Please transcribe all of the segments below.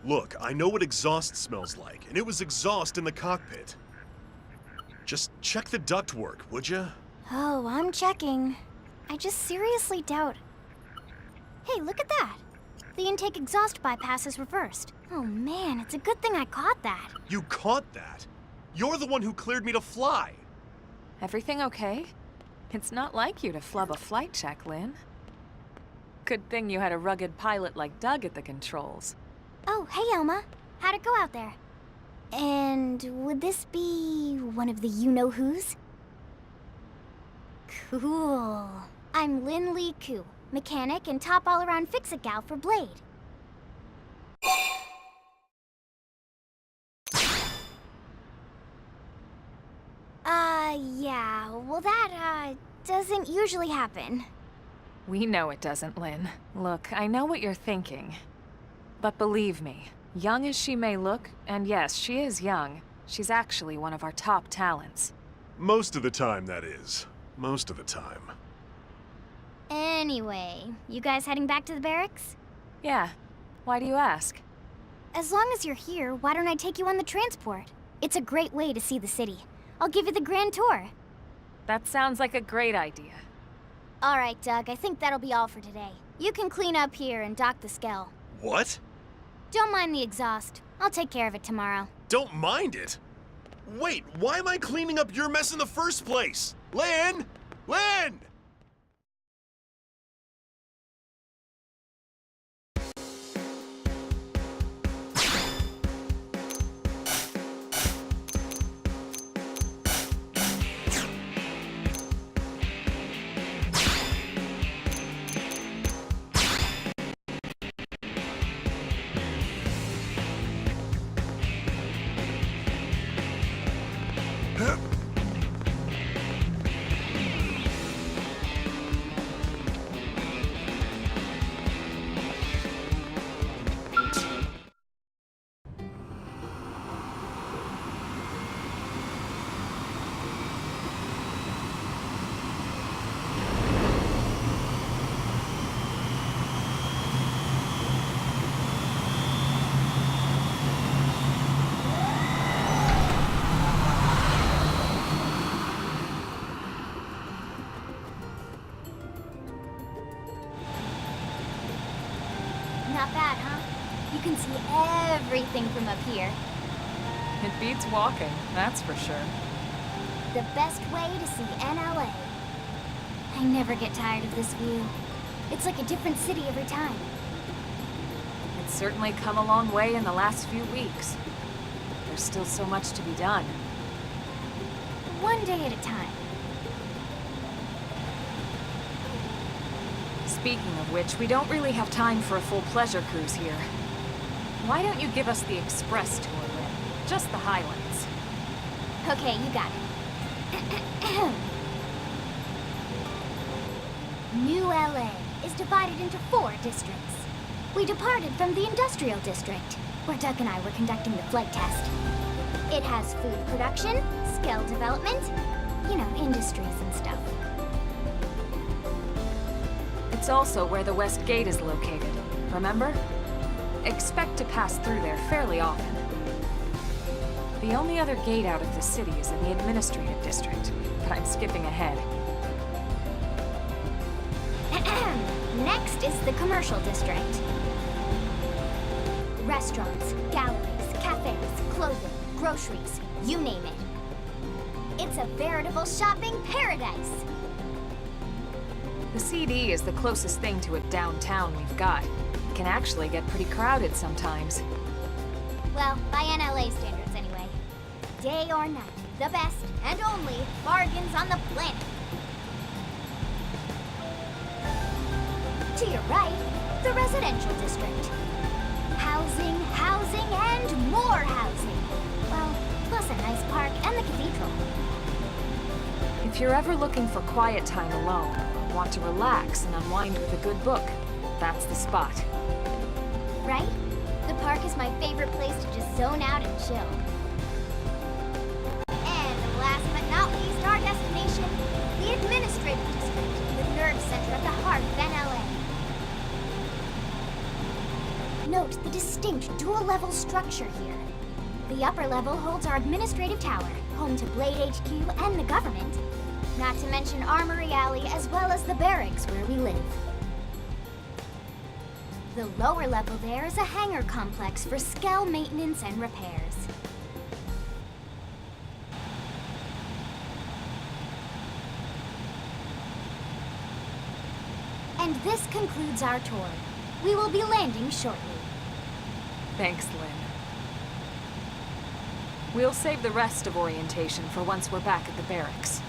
Look, I know what exhaust smells like, and it was exhaust in the cockpit. Just check the ductwork, would you? Oh, I'm checking. I just seriously doubt... Hey, look at that! The intake exhaust bypass is reversed. Oh man, it's a good thing I caught that. You caught that? You're the one who cleared me to fly! Everything okay? It's not like you to flub a flight check, Lynn. Good thing you had a rugged pilot like Doug at the controls. Oh, hey Elma. How'd it go out there? And would this be one of the you-know-whos? Cool. I'm Lynn Lee Koo, mechanic and top all-around fix-it gal for Blade. Yeah, well that, doesn't usually happen. We know it doesn't, Lynn. Look, I know what you're thinking. But believe me, young as she may look, and yes, she is young, she's actually one of our top talents. Most of the time, that is. Most of the time. Anyway, you guys heading back to the barracks? Yeah. Why do you ask? As long as you're here, why don't I take you on the transport? It's a great way to see the city. I'll give you the grand tour. That sounds like a great idea. All right, Doug, I think that'll be all for today. You can clean up here and dock the Skell. What? Don't mind the exhaust. I'll take care of it tomorrow. Don't mind it? Wait, why am I cleaning up your mess in the first place? Lynn! Lynn! Not bad, huh? You can see everything from up here. It beats walking, that's for sure. The best way to see NLA. I never get tired of this view. It's like a different city every time. It's certainly come a long way in the last few weeks. There's still so much to be done. One day at a time. Speaking of which, we don't really have time for a full pleasure cruise here. Why don't you give us the express tour, Lynn? Just the Highlands. Okay, you got it. New LA is divided into 4 districts. We departed from the industrial district, where Doug and I were conducting the flight test. It has food production, skill development, you know, industries and stuff. It's also where the West Gate is located, remember? Expect to pass through there fairly often. The only other gate out of the city is in the administrative district, but I'm skipping ahead. Next is the commercial district. Restaurants, galleries, cafes, clothing, groceries, you name it. It's a veritable shopping paradise. The CD is the closest thing to a downtown we've got. It can actually get pretty crowded sometimes. Well, by NLA standards anyway. Day or night, the best and only bargains on the planet. To your right, the residential district. Housing, housing, and more housing. Well, plus a nice park and the cathedral. If you're ever looking for quiet time alone, or want to relax and unwind with a good book, that's the spot. Right? The park is my favorite place to just zone out and chill. And last but not least, our destination, the administrative district, the nerve center of the heart of NLA. Note the distinct dual-level structure here. The upper level holds our administrative tower, home to Blade HQ and the government. Not to mention Armory Alley as well as the barracks where we live. The lower level there is a hangar complex for Skell maintenance and repairs. And this concludes our tour. We will be landing shortly. Thanks, Lynn. We'll save the rest of orientation for once we're back at the barracks.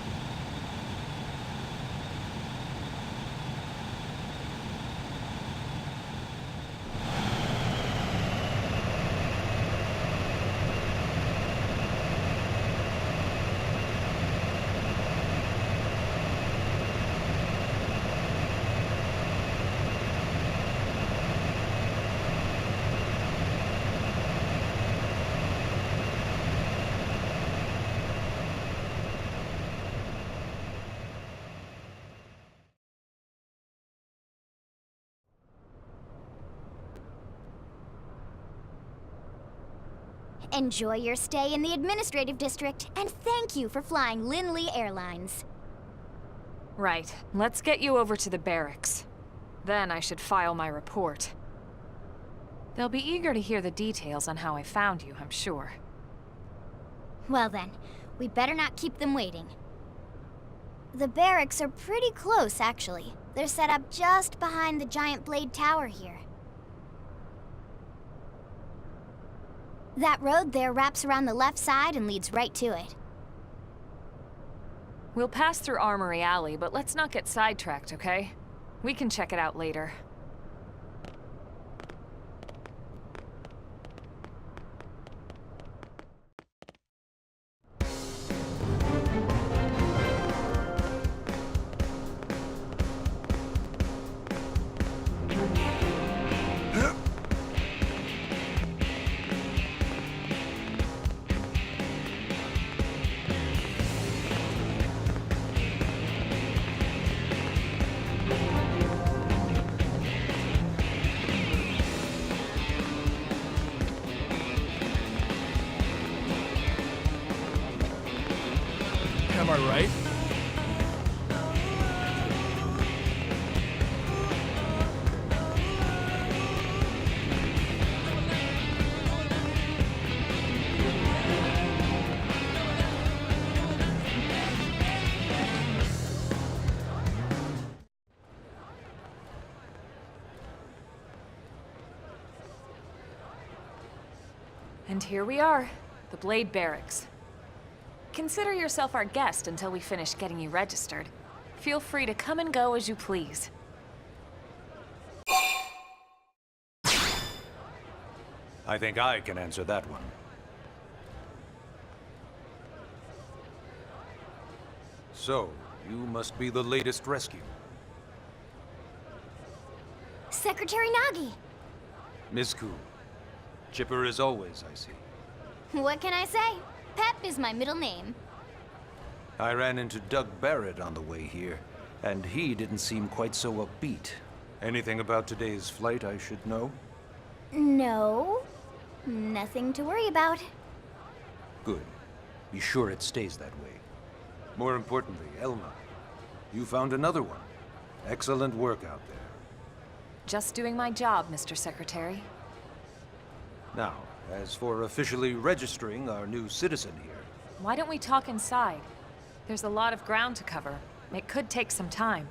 Enjoy your stay in the administrative district, and thank you for flying Linley Airlines. Right. Let's get you over to the barracks. Then I should file my report. They'll be eager to hear the details on how I found you, I'm sure. Well then, we better not keep them waiting. The barracks are pretty close, actually. They're set up just behind the giant blade tower here. That road there wraps around the left side and leads right to it. We'll pass through Armory Alley, but let's not get sidetracked, okay? We can check it out later. Am I right? And here we are, the Blade Barracks. Consider yourself our guest until we finish getting you registered. Feel free to come and go as you please. I think I can answer that one. So, you must be the latest rescue. Secretary Nagi! Miss Ku. Chipper as always, I see. What can I say? Pep is my middle name. I ran into Doug Barrett on the way here, and he didn't seem quite so upbeat. Anything about today's flight I should know? No. Nothing to worry about. Good. Be sure it stays that way. More importantly, Elma, you found another one. Excellent work out there. Just doing my job, Mr. Secretary. Now, as for officially registering our new citizen here... Why don't we talk inside? There's a lot of ground to cover. It could take some time.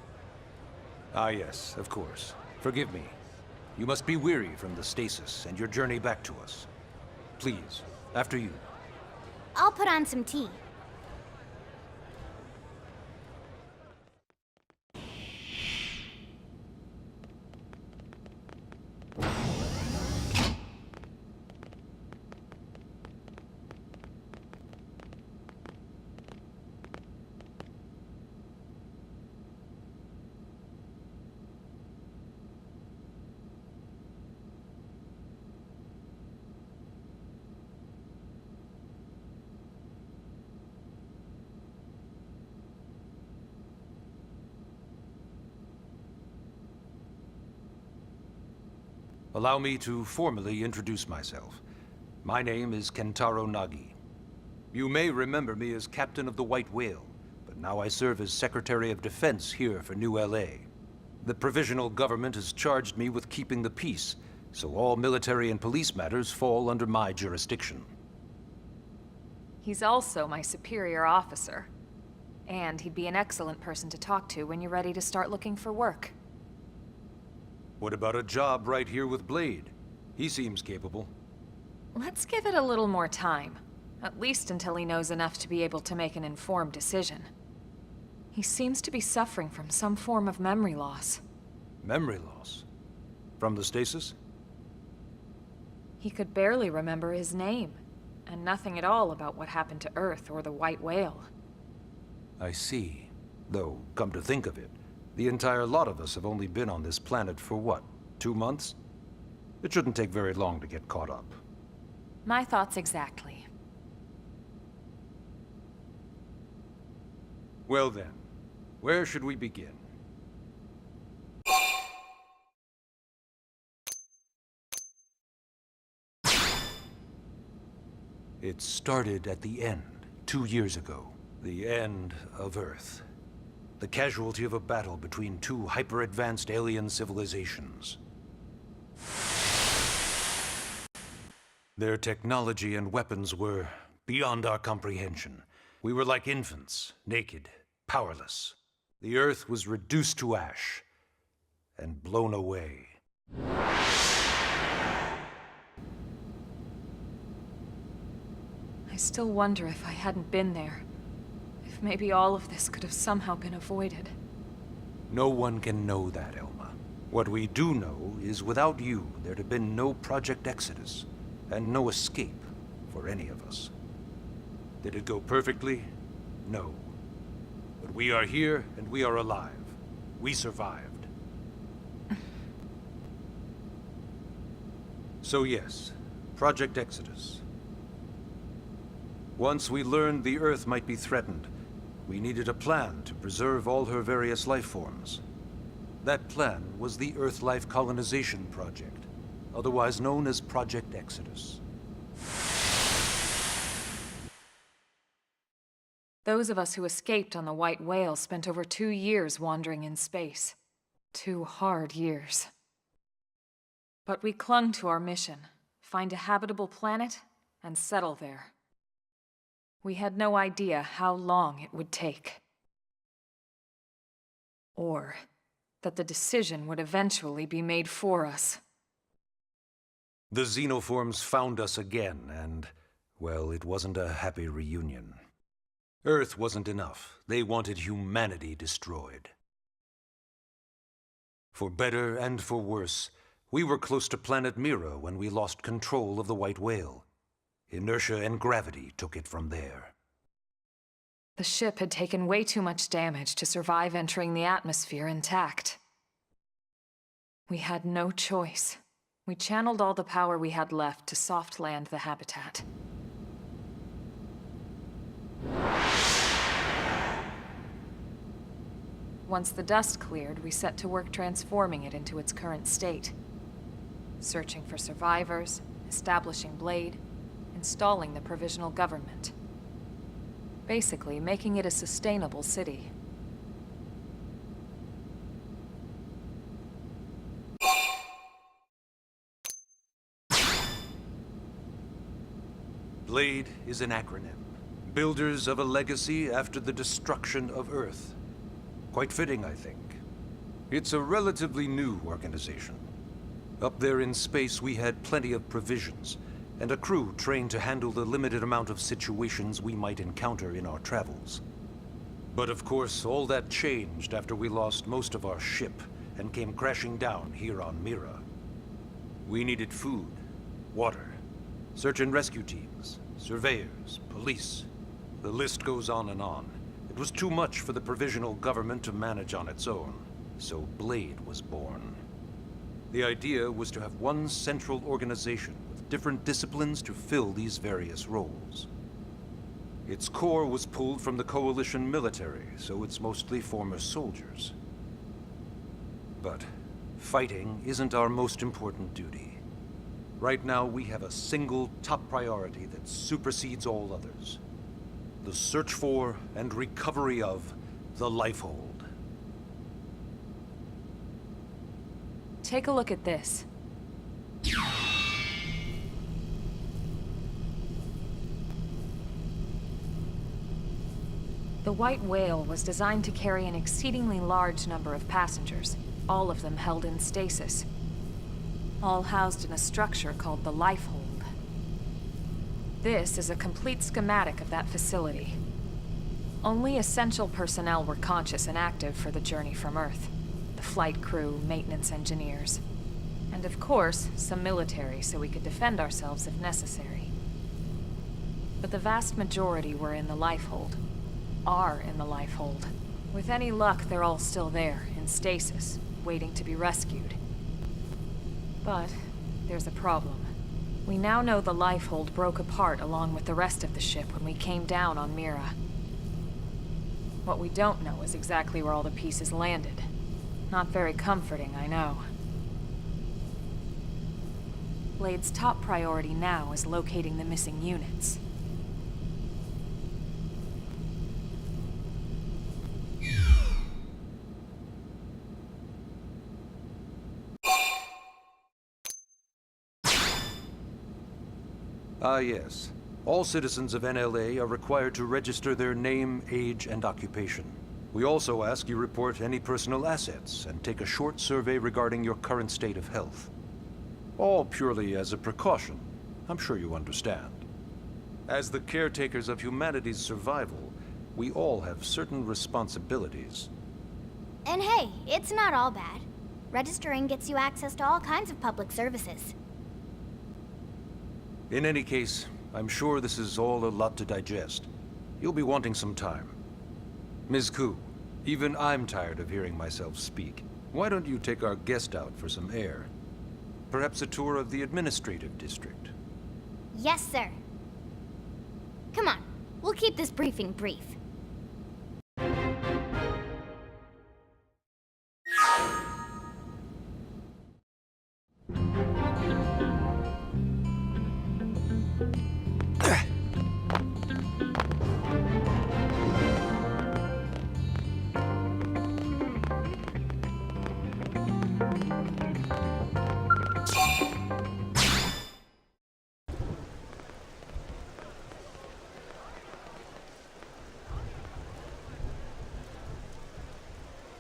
Ah yes, of course. Forgive me. You must be weary from the stasis and your journey back to us. Please, after you. I'll put on some tea. Allow me to formally introduce myself. My name is Taro Nagi. You may remember me as Captain of the White Whale, but now I serve as Secretary of Defense here for New LA. The provisional government has charged me with keeping the peace, so all military and police matters fall under my jurisdiction. He's also my superior officer. And he'd be an excellent person to talk to when you're ready to start looking for work. What about a job right here with Blade? He seems capable. Let's give it a little more time. At least until he knows enough to be able to make an informed decision. He seems to be suffering from some form of memory loss. Memory loss? From the stasis? He could barely remember his name, and nothing at all about what happened to Earth or the White Whale. I see. Though, come to think of it, the entire lot of us have only been on this planet for what, 2 months? It shouldn't take very long to get caught up. My thoughts exactly. Well then, where should we begin? It started at the end, 2 years ago. The end of Earth. The casualty of a battle between two hyper-advanced alien civilizations. Their technology and weapons were beyond our comprehension. We were like infants, naked, powerless. The Earth was reduced to ash and blown away. I still wonder if I hadn't been there. If maybe all of this could have somehow been avoided. No one can know that, Elma. What we do know is without you, there'd have been no Project Exodus, and no escape for any of us. Did it go perfectly? No. But we are here, and we are alive. We survived. So yes, Project Exodus. Once we learned the Earth might be threatened, we needed a plan to preserve all her various life forms. That plan was the Earth Life Colonization Project, otherwise known as Project Exodus. Those of us who escaped on the White Whale spent over 2 years wandering in space. 2 hard years. But we clung to our mission, find a habitable planet, and settle there. We had no idea how long it would take. Or that the decision would eventually be made for us. The xenoforms found us again, and, well, it wasn't a happy reunion. Earth wasn't enough. They wanted humanity destroyed. For better and for worse, we were close to planet Mira when we lost control of the White Whale. Inertia and gravity took it from there. The ship had taken way too much damage to survive entering the atmosphere intact. We had no choice. We channeled all the power we had left to soft land the habitat. Once the dust cleared, we set to work transforming it into its current state. Searching for survivors, establishing Blade, installing the provisional government. Basically, making it a sustainable city. Blade is an acronym. Builders of a legacy after the destruction of Earth. Quite fitting, I think. It's a relatively new organization. Up there in space, we had plenty of provisions, and a crew trained to handle the limited amount of situations we might encounter in our travels. But of course, all that changed after we lost most of our ship and came crashing down here on Mira. We needed food, water, search and rescue teams, surveyors, police. The list goes on and on. It was too much for the provisional government to manage on its own, so Blade was born. The idea was to have one central organization with different disciplines to fill these various roles. Its core was pulled from the Coalition military, so it's mostly former soldiers. But fighting isn't our most important duty. Right now, we have a single top priority that supersedes all others. The search for and recovery of the Lifehold. Take a look at this. The White Whale was designed to carry an exceedingly large number of passengers, all of them held in stasis. All housed in a structure called the Lifehold. This is a complete schematic of that facility. Only essential personnel were conscious and active for the journey from Earth. The flight crew, maintenance engineers. And of course, some military so we could defend ourselves if necessary. But the vast majority were in the Lifehold. Are in the Lifehold. With any luck, they're all still there, in stasis, waiting to be rescued. But there's a problem. We now know the Lifehold broke apart along with the rest of the ship when we came down on Mira. What we don't know is exactly where all the pieces landed. Not very comforting, I know. Blade's top priority now is locating the missing units. Ah, yes. All citizens of NLA are required to register their name, age, and occupation. We also ask you report any personal assets and take a short survey regarding your current state of health. All purely as a precaution. I'm sure you understand. As the caretakers of humanity's survival, we all have certain responsibilities. And hey, it's not all bad. Registering gets you access to all kinds of public services. In any case, I'm sure this is all a lot to digest. You'll be wanting some time. Ms. Ku, even I'm tired of hearing myself speak. Why don't you take our guest out for some air? Perhaps a tour of the administrative district. Yes, sir. Come on, we'll keep this briefing brief.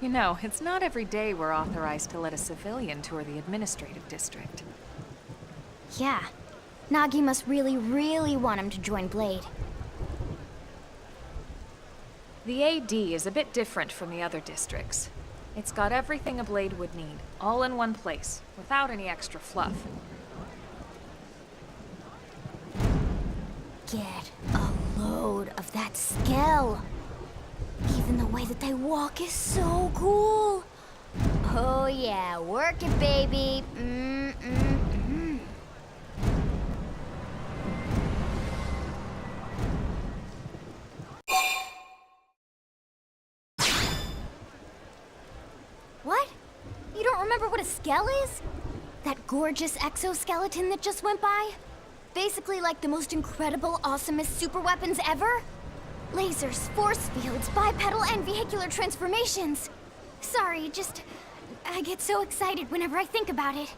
You know, it's not every day we're authorized to let a civilian tour the administrative district. Yeah. Nagi must really, really want him to join Blade. The AD is a bit different from the other districts. It's got everything a Blade would need, all in one place, without any extra fluff. Get a load of that skill. Even the way that they walk is so cool. Oh yeah, work it, baby. What? You don't remember what a skell is? That gorgeous exoskeleton that just went by? Basically like the most incredible, awesomest super weapons ever? Lasers, force fields, bipedal and vehicular transformations. Sorry, I get so excited whenever I think about it.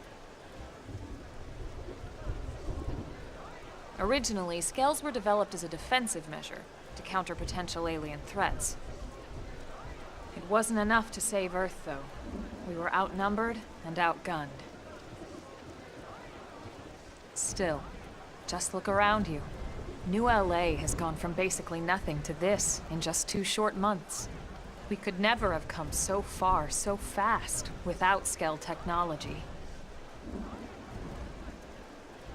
Originally, skells were developed as a defensive measure to counter potential alien threats. It wasn't enough to save Earth, though. We were outnumbered and outgunned. Still, just look around you. New LA has gone from basically nothing to this in just 2 short months. We could never have come so far, so fast, without Skell technology.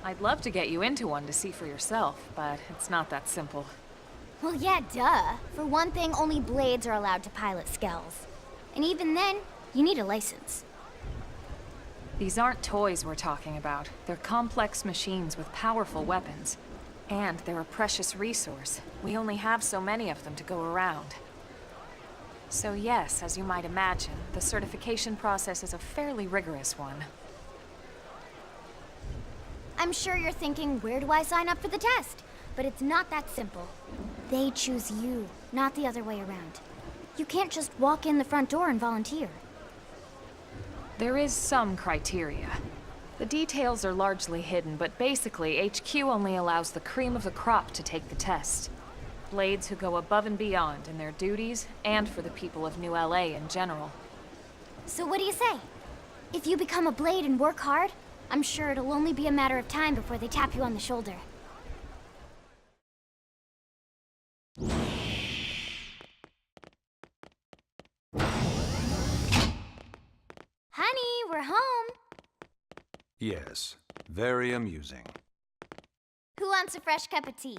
I'd love to get you into one to see for yourself, but it's not that simple. Well, yeah, duh. For one thing, only Blades are allowed to pilot Skells. And even then, you need a license. These aren't toys we're talking about. They're complex machines with powerful weapons. And they're a precious resource. We only have so many of them to go around. So yes, as you might imagine, the certification process is a fairly rigorous one. I'm sure you're thinking, where do I sign up for the test? But it's not that simple. They choose you, not the other way around. You can't just walk in the front door and volunteer. There is some criteria. The details are largely hidden, but basically, HQ only allows the cream of the crop to take the test. Blades who go above and beyond in their duties, and for the people of New LA in general. So what do you say? If you become a Blade and work hard, I'm sure it'll only be a matter of time before they tap you on the shoulder. Honey, we're home. Yes, very amusing. Who wants a fresh cup of tea?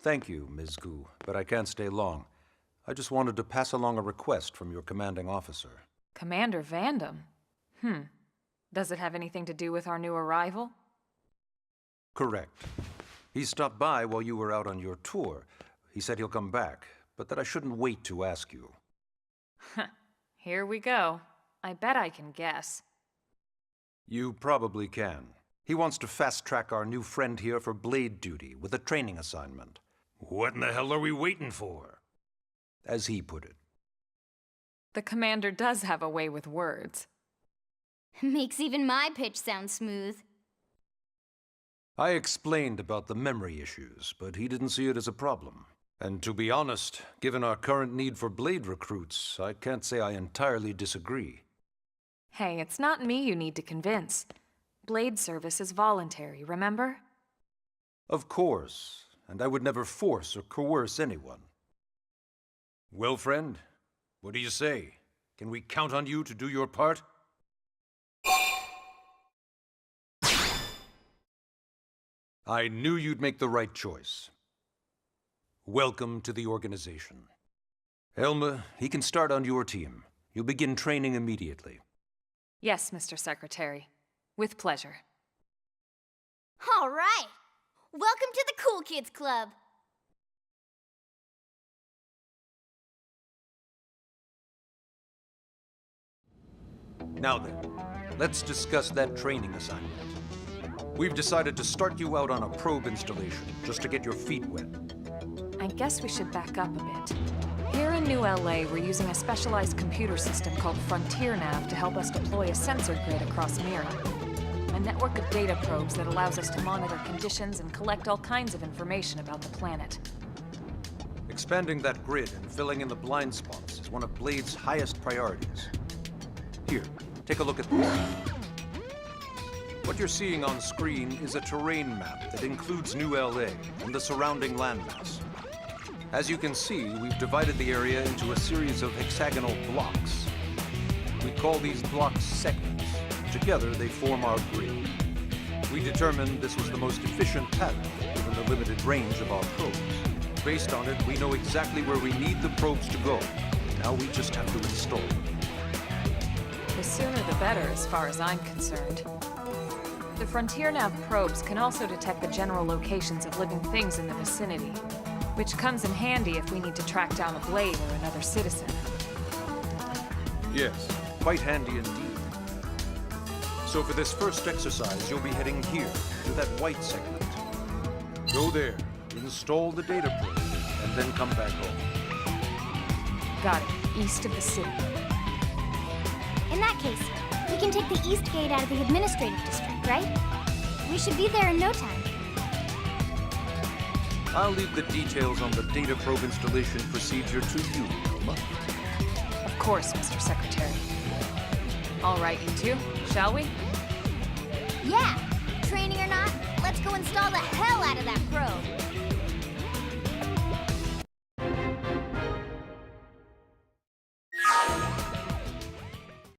Thank you, Ms. Gu, but I can't stay long. I just wanted to pass along a request from your commanding officer. Commander Vandam? Does it have anything to do with our new arrival? Correct. He stopped by while you were out on your tour. He said he'll come back, but that I shouldn't wait to ask you. Here we go. I bet I can guess. You probably can. He wants to fast-track our new friend here for Blade duty with a training assignment. What in the hell are we waiting for? As he put it. The commander does have a way with words. Makes even my pitch sound smooth. I explained about the memory issues, but he didn't see it as a problem. And to be honest, given our current need for Blade recruits, I can't say I entirely disagree. Hey, it's not me you need to convince. Blade service is voluntary, remember? Of course, and I would never force or coerce anyone. Well, friend, what do you say? Can we count on you to do your part? I knew you'd make the right choice. Welcome to the organization. Elma, he can start on your team. You'll begin training immediately. Yes, Mr. Secretary. With pleasure. All right. Welcome to the Cool Kids Club. Now then, let's discuss that training assignment. We've decided to start you out on a probe installation, just to get your feet wet. I guess we should back up a bit. Here in New LA, we're using a specialized computer system called Frontier Nav to help us deploy a sensor grid across Mira. A network of data probes that allows us to monitor conditions and collect all kinds of information about the planet. Expanding that grid and filling in the blind spots is one of Blade's highest priorities. Here, take a look at this. What you're seeing on screen is a terrain map that includes New LA and the surrounding landmass. As you can see, we've divided the area into a series of hexagonal blocks. We call these blocks segments. Together, they form our grid. We determined this was the most efficient pattern, given the limited range of our probes. Based on it, we know exactly where we need the probes to go. Now we just have to install them. The sooner the better, as far as I'm concerned. The Frontier Nav probes can also detect the general locations of living things in the vicinity, which comes in handy if we need to track down a Blade or another citizen. Yes, quite handy indeed. So for this first exercise, you'll be heading here, to that white segment. Go there, install the data probe, and then come back home. Got it. East of the city. In that case, we can take the east gate out of the administrative district, right? We should be there in no time. I'll leave the details on the data probe installation procedure to you, Elma. Of course, Mr. Secretary. All right, you two, shall we? Yeah! Training or not, let's go install the hell out of that probe!